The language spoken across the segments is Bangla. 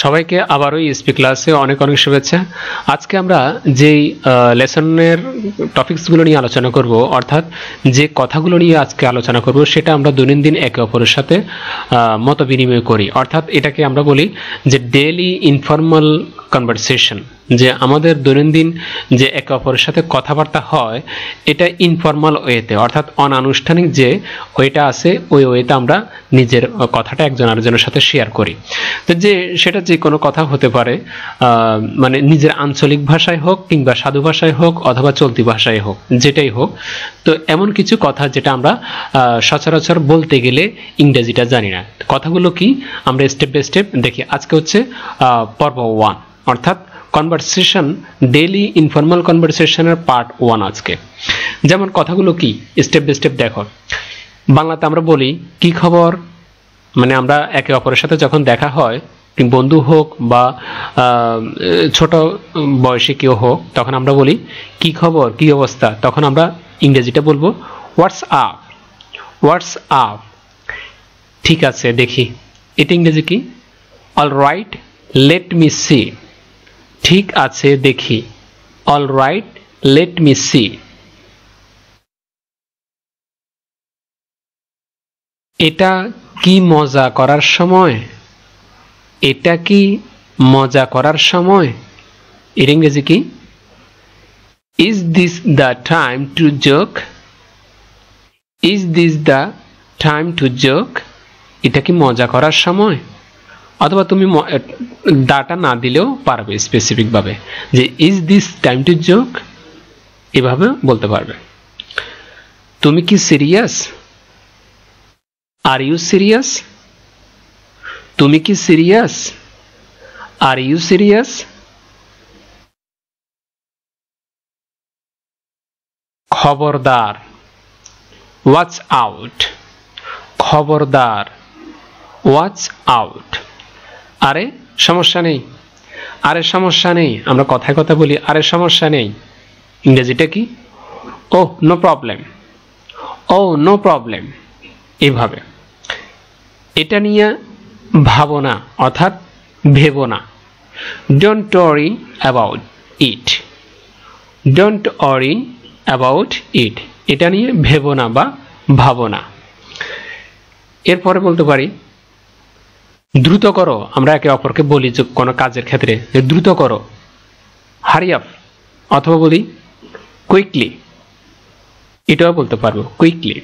সবাইকে আবারও ইএসপি ক্লাসে অনেক অনেক শুভেচ্ছা। আজকে আমরা যেই লেসনের টপিকসগুলো নিয়ে আলোচনা করব, অর্থাৎ যে কথাগুলো নিয়ে আজকে আলোচনা করব, সেটা আমরা দৈনন্দিন একে অপরের সাথে মত বিনিময় করি। অর্থাৎ এটাকে আমরা বলি যে ডেইলি ইনফর্মাল কনভারসেশন, যে আমাদের দৈনন্দিন যে একে অপরের সাথে কথাবার্তা হয় এটা ইনফর্মাল ওয়েতে, অর্থাৎ অনানুষ্ঠানিক যে ওয়েটা আছে ওই ওয়েতে আমরা নিজের কথাটা একজন আরেকজনের সাথে শেয়ার করি। তো যে সেটা যে কোনো কথা হতে পারে, মানে নিজের আঞ্চলিক ভাষায় হোক কিংবা সাধু ভাষায় হোক অথবা চলতি ভাষায় হোক, যেটাই হোক। তো এমন কিছু কথা যেটা আমরা সচরাচর বলতে গেলে ইংরেজিটা জানি না। কথাগুলো কি আমরা স্টেপ বাই স্টেপ দেখি। আজকে হচ্ছে পর্ব 1, অর্থাৎ কনভারসেশন, ডেইলি ইনফর্মাল কনভারসেশনের পার্ট 1 আজকে। যেমন কথাগুলো কি স্টেপ বাই স্টেপ দেখো। বাংলাতে আমরা বলি কি খবর, মানে আমরা একে অপরের সাথে যখন দেখা হয়, বন্ধু হোক বা ছোট বয়সী কেউ হোক, তখন আমরা বলি কি খবর, কি অবস্থা। তখন আমরা ইংরেজিটা বলবো হোয়াটস আপ, হোয়াটস আপ। ঠিক আছে দেখি, এটা ইংরেজি কি? All right let me see. ঠিক আছে দেখি, all right let me see. এটা কি মজা করার সময়, এটা কি মজা করার সময়। এর ইংরেজি কি? Is this the time to joke, is this the time to joke. এটা কি মজা করার সময়। অথবা তুমি দাটা না দিলেও পারবে স্পেসিফিক ভাবে, যে is this time to joke, এভাবে বলতে পারবে। তুমি কি সিরিয়াস, আর ইউ সিরিয়াস। তুমি কি সিরিয়াস, আর ইউ সিরিয়াস। খবরদার, ওয়াচ আউট, খবরদার, ওয়াচ আউট। আরে সমস্যা নেই, আরে সমস্যা নেই। আমরা কথায় কথা বলি আরে সমস্যা নেই, ইংরেজিটা কি? ও নো প্রবলেম, ও নো প্রবলেম। এভাবে। এটা নিয়ে ভাবো না, অর্থাৎ ভেবো না। Don't worry about it, don't worry about it. এটা নিয়ে ভেবো না বা ভাবো না। এরপরে বলতে পারি দ্রুত করো। আমরা একে অপরকে বলি যে কোনো কাজের ক্ষেত্রে যে দ্রুত করো, হারি আপ। অথবা বলি কুইকলি, এটাও বলতে পারবো কুইকলি,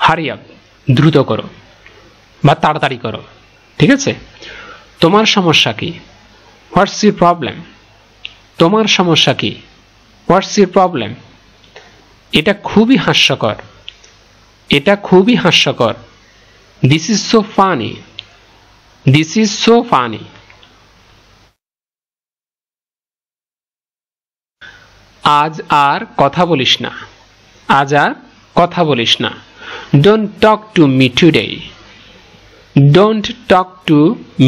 হারি আপ, দ্রুত করো বা তাড়াতাড়ি করো। ঠিক আছে। তোমার সমস্যা কি, হোয়াটস ইউর প্রবলেম। তোমার সমস্যা কি, হোয়াটস ইউর প্রবলেম। এটা খুবই হাস্যকর, এটা খুবই হাস্যকর। This is so funny, this is so funny. আজ আর কথা বলিস না, আজ আর কথা বলিস না। Don't talk to me today, don't talk to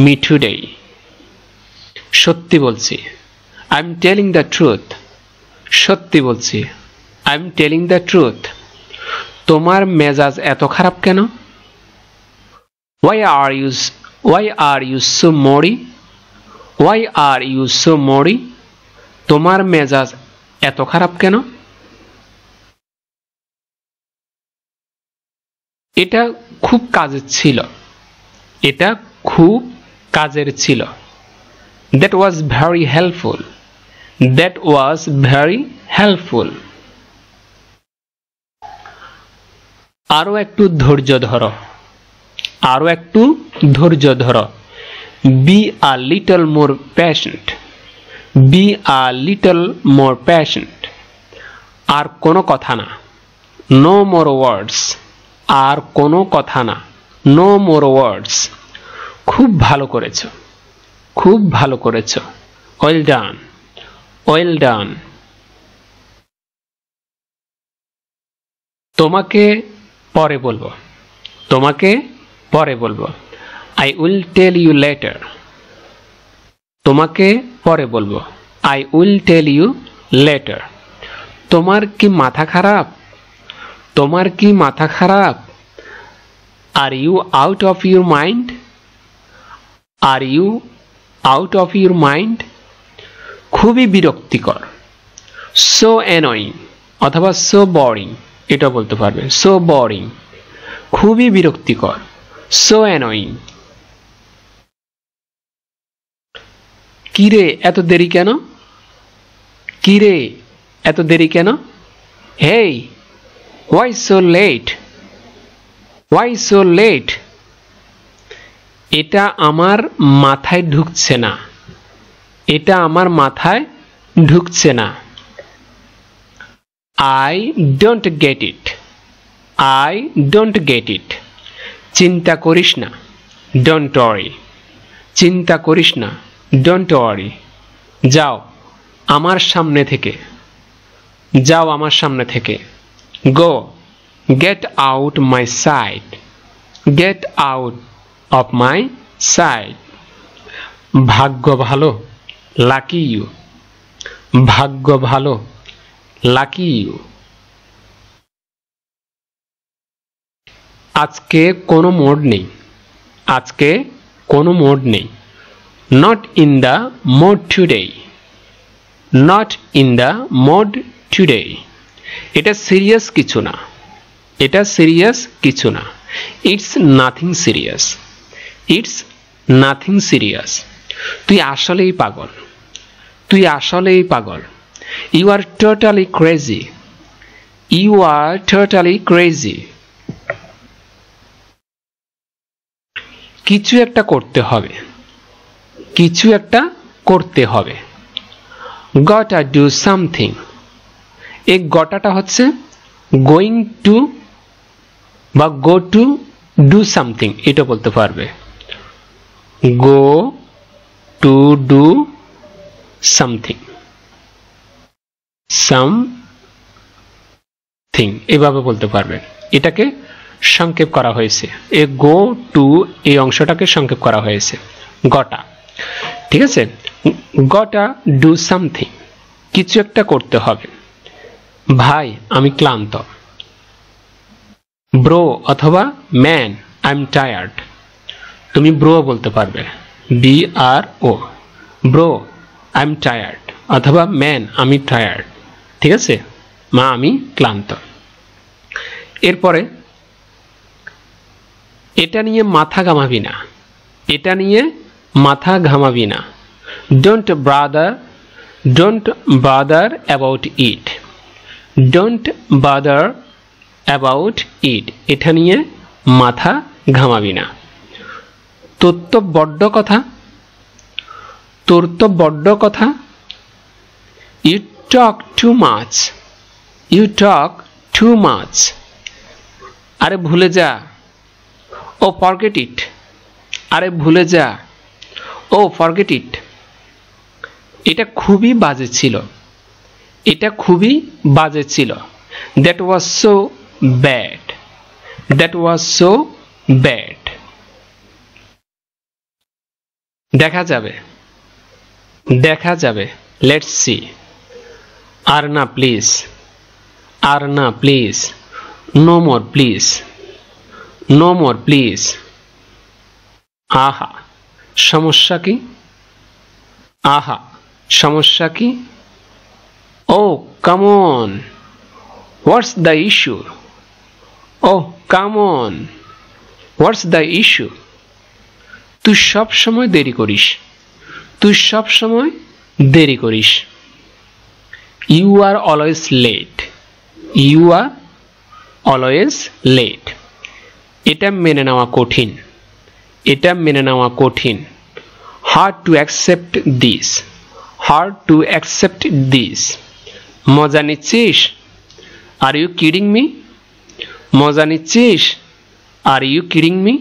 me today. সত্যি বলছি, I am telling the truth. সত্যি বলছি, I am telling the truth. তোমার মেজাজ এত খারাপ কেন? Why are you so moody? Why are you so moody? তোমার মেজাজ এত খারাপ কেন? এটা খুব কাজের ছিল, এটা খুব কাজের ছিল। That was very helpful, that was very helpful. আরো একটু ধৈর্য ধরো, আরো একটু ধৈর্য ধরো। Be a little more patient, be a little more patient. আর কোনো কথা না, নো মোর ওয়ার্ডস। আর কোনো কথা না, নো মোর ওয়ার্ডস। খুব ভালো করেছো, খুব ভালো করেছো। Well done, well done. তোমাকে পরে বলবো, তোমাকে পরে বলবো। I will tell you later. তোমাকে পরে বলবো, I will tell you later. তোমার কি মাথা খারাপ, তোমার কি মাথা খারাপ। Are you out of your mind, are you out of your mind, খুবই বিরক্তিকর। সো অ্যানয়িং অথবা সো বোরিং, এটা বলতে পারবে। সো বোরিং, খুবই বিরক্তিকর। So annoying. কিরে এত দেরি কেন? কিরে এত দেরি কেন? হেই, why so late? Why so late? এটা আমার মাথায় ঢুকছে না। এটা আমার মাথায় ঢুকছে না। I don't get it. I don't get it. চিন্তা করিস না। Don't worry. চিন্তা করিস না। Don't worry. যাও আমার সামনে থেকে। যাও আমার সামনে থেকে। Go. Get out my sight. Get out of my sight. ভাগ্য ভালো, লাকি ইউ। ভাগ্য ভালো, লাকি ইউ। আজকে কোনো মোড নেই। আজকে কোনো মোড নেই। Not in the mood today. Not in the mood today. এটা সিরিয়াস কিছু না। এটা সিরিয়াস কিছু না। It's nothing serious. It's nothing serious. তুই আসলেই পাগল। তুই আসলেই পাগল। You are totally crazy. You are totally crazy. কিছু একটা করতে হবে। কিছু একটা করতে হবে। Gotta do something. এই গটাটা হচ্ছে গোয়িং টু বা গো টু ডু সামথিং, এটা বলতে পারবে। Go to do something, something এভাবে বলতে পারবে। এটাকে সংক্ষেপ করা হয়েছে। এ গো টু এই অংশটাকে সংক্ষেপ করা হয়েছে গটা। ঠিক আছে, গটা ডু সামথিং, কিছু একটা করতে হবে। ভাই আমি ক্লান্ত। ব্রো অথবা ম্যান আই এম টায়ার্ড, তুমি ব্রো বলতে পারবে। B R O, bro I am tired অথবা ম্যান আমি টায়ার্ড। ঠিক আছে, মা আমি ক্লান্ত। এরপরে এটা নিয়ে মাথা ঘামাবি না। এটা নিয়ে মাথা ঘামাবি না। Don't bother about it. Don't bother about it. এটা নিয়ে মাথা ঘামাবি না। তোর তো বড্ড কথা। তোর তো বড্ড কথা। You talk too much. You talk too much. আরে ভুলে যা। ও forget it. আরে ভুলে যা। ও forget it. এটা খুবই বাজে ছিল। এটা খুবই বাজে ছিল। That was so bad. That was so bad. দেখা যাবে। দেখা যাবে। Let's see. আর না প্লিজ। আর না please. No more please. No more please. আহা সমস্যা কি? আহা সমস্যা কি? Oh come on. What's the issue? Oh come on. What's the issue? তুই সব সময় দেরি করিস। তুই সব সময় দেরি করিস। You are always late. You are always late. এটা মেনে নেওয়া কঠিন। এটা মেনে নেওয়া কঠিন। Hard to accept this. Hard to accept this. মজা নিচ্ছিস? Are you kidding me? মজা নিচ্ছিস? Are you kidding me?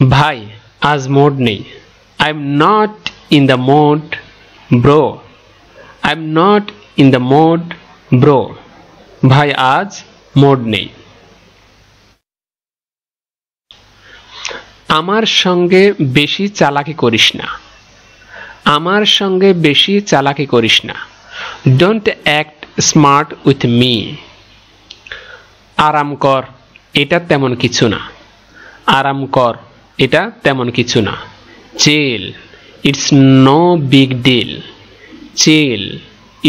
ভাই আজ মোড নেই। I'm not in the mood, bro. I'm not in the mood, bro. ভাই আজ মোড নেই। আমার সঙ্গে বেশি চালাকি করিস না। আমার সঙ্গে বেশি চালাকি করিস না। Don't act smart with me. আরাম কর, এটা তেমন কিছু না। আরাম কর, এটা তেমন কিছু না। chill, it's no big deal. Chill,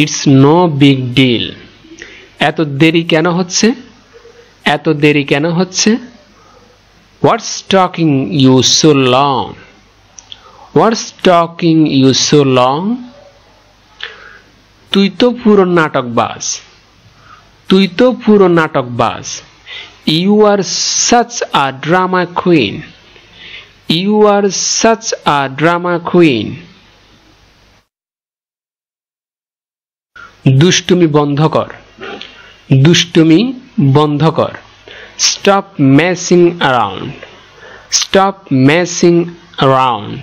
it's no big deal. এত দেরি কেন হচ্ছে? এত দেরি কেন হচ্ছে? What's taking you so long? What's taking you so long? তুই তো পুরো নাটকবাজ। তুই তো পুরো নাটকবাজ। You are such a drama queen. You are such a drama queen. দুষ্টুমি বন্ধ কর। দুষ্টুমি বন্ধ কর। Stop messing around. Stop messing around.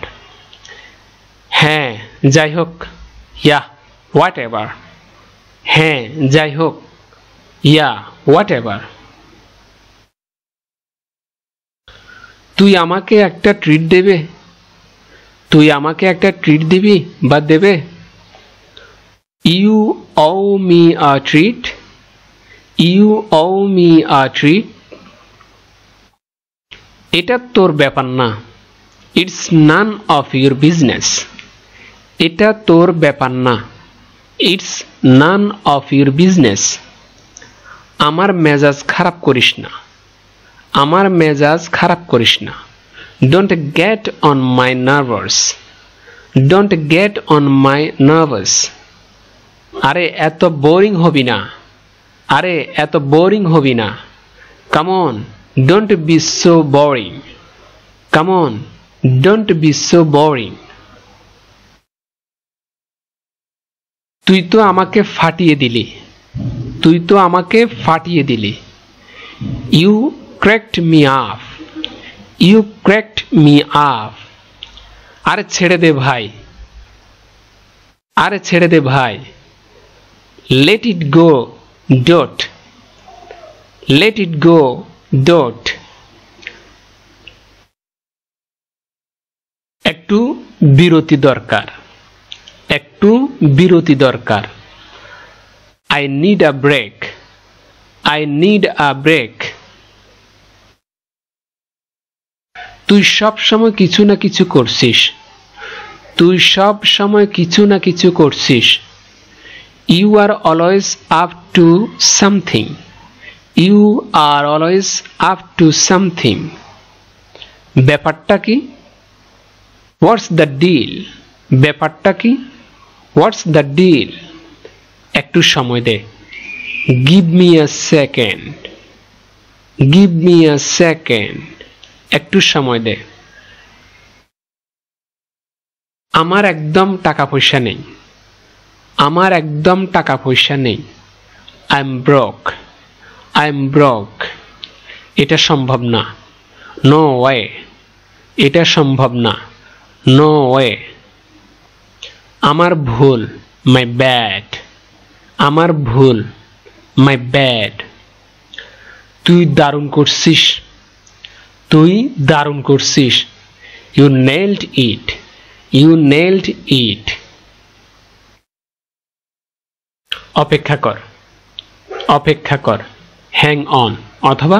হ্যাঁ যাই হোক, yeah whatever. হ্যাঁ যাই হোক, yeah whatever. তুই আমাকে একটা ট্রিট দেবে? তুই আমাকে একটা ট্রিট দিবি বা দেবে? You owe me a treat. You owe me a treat. এটা তোর ব্যাপার না। It's none of your business. এটা তোর ব্যাপার না। It's none of your business. আমার মেজাজ খারাপ করিস না। আমার মেজাজ খারাপ করিস না। Don't get on my nerves. Don't get on my nerves. আরে এত বোরিং হবি না। আরে এত বোরিং হবি না। Come on, don't be so boring. Come on, don't be so boring. তুই তো আমাকে ফাটিয়ে দিলি। তুই তো আমাকে ফাটিয়ে দিলি। You cracked me off. You cracked me off. আরে ছেড়ে দে ভাই। আরে ছেড়ে দে ভাই। Let it go, don't. Let it go, don't. একটু বিরতি দরকার। একটু বিরতি দরকার। I need a break. I need a break. তুই সব সময় কিছু না কিছু করছিস। তুই সব সময় কিছু না কিছু করছিস। You are always up to something. You are always up to something. ব্যাপারটা কি? What's the deal? ব্যাপারটা কি? What's the deal? একটু সময় দে। Give me a second. Give me a second. একটু সময় দে। আমার একদম টাকা পয়সা নেই। আমার একদম টাকা পয়সা নেই। I'm broke. I'm broke. এটা সম্ভব না। No way. এটা সম্ভব না। No way. আমার ভুল। My bad. আমার ভুল। My bad. তুই দারুণ করছিস। তুই দারুণ করছিস। You nailed it. You nailed it. অপেক্ষা কর। অপেক্ষা কর। Hang on অথবা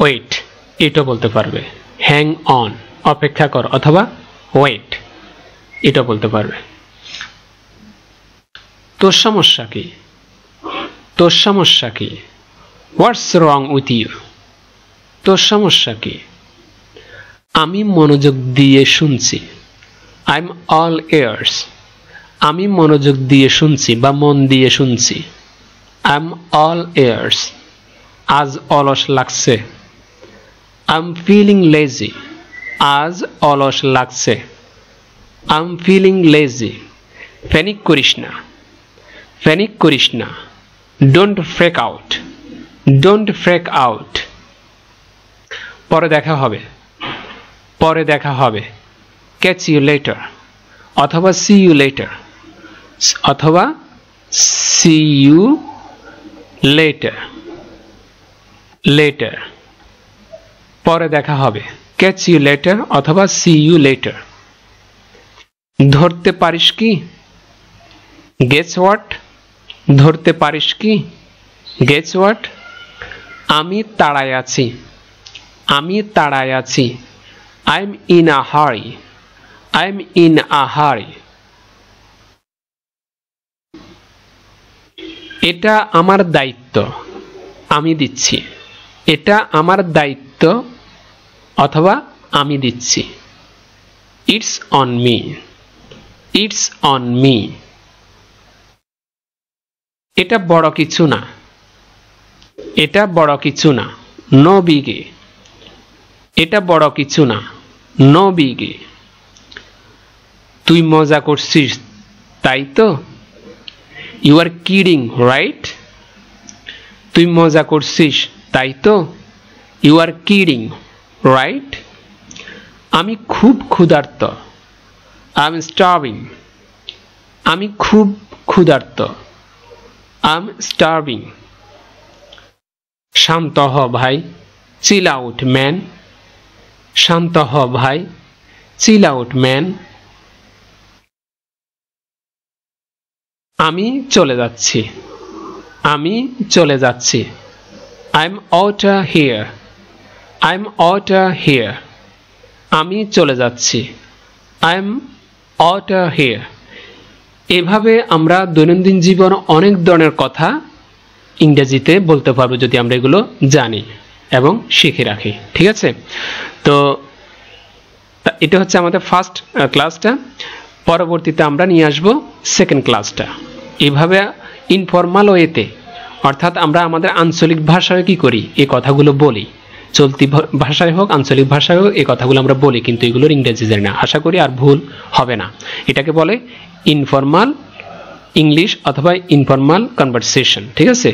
wait এটা বলতে পারবে। Hang on অপেক্ষা কর অথবা wait এটা বলতে পারবে। তোর সমস্যা কি? তোর সমস্যা কি? What's wrong with you? তোর সমস্যা কি? আমি মনোযোগ দিয়ে শুনছি। I'm all ears. আমি মনোযোগ দিয়ে শুনছি বা মন দিয়ে শুনছি। I'm all ears. আজ অলস লাগছে। I'm feeling lazy. আজ অলস লাগছে। I'm feeling lazy. প্যানিক করিস না। প্যানিক করিস না। Don't freak out. Don't freak out. পরে দেখা হবে। পরে দেখা হবে। Catch you later. অথবা see you later. অথবা see you later. Later. পরে দেখা হবে। Catch you later অথবা see you later. ধরতে পারিস কি? Guess what? ধরতে পারিস কি? Guess what? আমি তাড়ায় আছি। আমি তাড়ায় আছি। I'm in a hurry. I'm in a hurry. এটা আমার দায়িত্ব, আমি দিচ্ছি। এটা আমার দায়িত্ব অথবা আমি দিচ্ছি। It's on me. It's on me. এটা বড় কিছু না। এটা বড় কিছু না। No biggie. এটা বড় কিছু না। No biggie. তুই মজা করছিস তাই তো? You are kidding, right? তুই মজা করছিস তাই তো? You are kidding, right? আমি খুব ক্ষুধার্ত। I'm starving. আমি খুব ক্ষুধার্ত। I'm starving. শান্ত হ ভাই। Chill out, man. শান্ত হ ভাই। Chill out, man. আমি চলে যাচ্ছি। আমি চলে যাচ্ছি। I'm out here. I'm out here. আমি চলে যাচ্ছি। I'm out here. এভাবে আমরা দৈনন্দিন জীবন অনেক ধরনের কথা ইংরেজিতে বলতে পারবো যদি আমরা এগুলো জানি এবং শিখে রাখি। ঠিক আছে? তো এটা হচ্ছে আমাদের ফার্স্ট ক্লাসটা। পরবর্তীতে আমরা নিয়ে আসব সেকেন্ড ক্লাসটা। এভাবে ইনফর্মাল ওয়েতে, অর্থাৎ আমরা আমাদের আঞ্চলিক ভাষায় কি করি, এই কথাগুলো বলি। চলতি ভাষায় হোক আঞ্চলিক ভাষায় হোক এই কথাগুলো আমরা বলি, কিন্তু এগুলোর ইংরেজি জানি না। আশা করি আর ভুল হবে না। এটাকে বলে ইনফর্মাল ইংলিশ অথবা ইনফর্মাল কনভারসেশন। ঠিক আছে?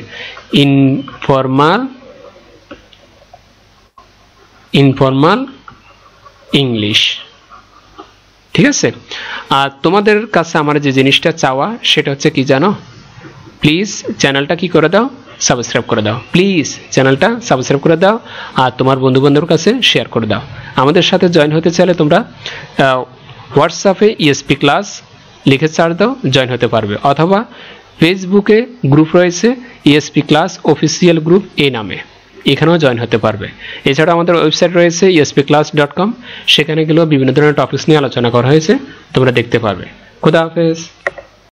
Informal English. ঠিক আছে? আর তোমাদের কাছে আমার যে জিনিসটা চাওয়া সেটা হচ্ছে কি জানো? প্লিজ চ্যানেলটা কি করে দাও, সাবস্ক্রাইব করে দাও। প্লিজ চ্যানেলটা সাবস্ক্রাইব করে দাও আর তোমার বন্ধু বান্ধবের কাছে শেয়ার করে দাও। আমাদের সাথে জয়েন হতে চাইলে তোমরা হোয়াটসঅ্যাপে ইএসপি ক্লাস লিখে সার্চ দাও, জয়েন হতে পারবে। অথবা ফেসবুকে গ্রুপ রয়েছে ইএসপি ক্লাস অফিসিয়াল গ্রুপ এই নামে, এখানেও জয়েন হতে পারবে। এছাড়া আমাদের ওয়েবসাইট রয়েছে espclass.com, সেখানে গেলেও বিভিন্ন ধরনের টপিকস নিয়ে আলোচনা করা হয়েছে, তোমরা দেখতে পারবে। খুদা হাফেজ।